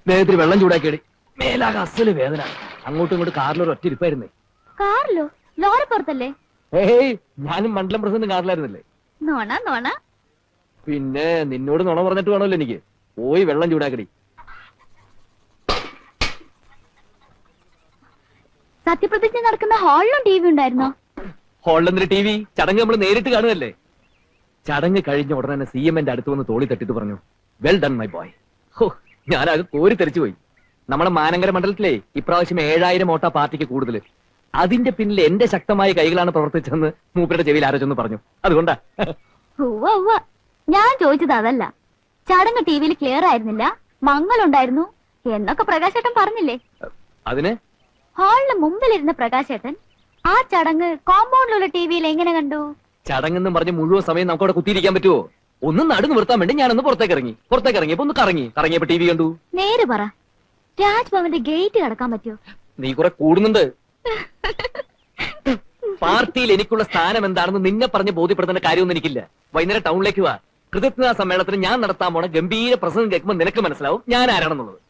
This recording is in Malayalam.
ദേഹത്തിൽ വെള്ളം ചൂടാക്കിയടി. മേലാകെ അസല് വേദന. അങ്ങോട്ടും ഇങ്ങോട്ട് കാറിലൊരു ഒറ്റ ഇരിപ്പായിരുന്നേ. കാറിലോ? ലോറിപ്പുറത്തല്ലേ? ഏയ്, ഞാനും മണ്ഡലം പ്രസിഡന്റ് കാറിലായിരുന്നില്ലേ. നോണ നോണ. പിന്നെ നിന്നോട് നുണ പറഞ്ഞിട്ട് വേണമല്ലോ എനിക്ക്. പോയി വെള്ളം ചൂടാക്കടി. സത്യപ്രതിജ്ഞ നടക്കുന്ന ഹാളിലും ടി വി ഉണ്ടായിരുന്നോ? ഹോളിലെന്തൊരു ടി വി? ചടങ്ങ് നമ്മൾ നേരിട്ട് കാണുകയല്ലേ. ചടങ്ങ് കഴിഞ്ഞ ഉടനെ തന്നെ CM ന്റെ അടുത്ത് വന്ന് തോളി തട്ടിട്ട് പറഞ്ഞു, വെൽ ഡൺ മൈ ബോയ്. ഹോ, ഞാനത് കോരി തെറിച്ചു പോയി. നമ്മുടെ മാനങ്കര മണ്ഡലത്തിലെ ഇപ്രാവശ്യം 7000 വോട്ടാ പാർട്ടിക്ക് കൂടുതൽ. അതിന്റെ പിന്നിൽ എന്റെ ശക്തമായ കൈകളാണ് പ്രവർത്തിച്ചെന്ന് മൂപ്പരുടെ ചെവിയിൽ ആരോചെന്ന് പറഞ്ഞു. അതുകൊണ്ടാ. ഞാൻ ചോദിച്ചത് അതല്ല. ചടങ്ങ് ടി വിയിൽ ക്ലിയർ ആയിരുന്നില്ല, മങ്ങലുണ്ടായിരുന്നു എന്നൊക്കെ പ്രകാശേട്ടൻ പറഞ്ഞില്ലേ? അതിന് ഹാളിന് മുമ്പിലിരുന്ന പ്രകാശേട്ടൻ ആ ചടങ്ങ് കോമ്പൗണ്ടിലുള്ള ടി വിയിൽ എങ്ങനെ കണ്ടു? ചടങ്ങെന്ന് പറഞ്ഞ് മുഴുവൻ സമയം നമുക്ക് അവിടെ കുത്തിയിരിക്കാൻ പറ്റുമോ? ഒന്ന് നടു നിർത്താൻ വേണ്ടി ഞാനൊന്ന് പുറത്തേക്ക് ഇറങ്ങിയപ്പോ ഒന്ന് കറങ്ങിയപ്പോ ടി വി കണ്ടു. നേര് പറ, രാജ്ഭവന്റെ ഗേറ്റ് കടക്കാൻ പറ്റുമോ? നീ കുറെ കൂടുന്നുണ്ട്. പാർട്ടിയിൽ എനിക്കുള്ള സ്ഥാനം എന്താണെന്ന് നിന്നെ പറഞ്ഞ് ബോധ്യപ്പെടുത്തേണ്ട കാര്യമൊന്നും എനിക്കില്ല. വൈകുന്നേരം ടൗണിലേക്ക് വാ. കൃതജ്ഞതാ സമ്മേളനത്തിന് ഞാൻ നടത്താൻ പോണ ഗംഭീര പ്രസംഗം കേൾക്കുമ്പോൾ നിനക്ക് മനസ്സിലാവും ഞാൻ ആരാണെന്നുള്ളത്.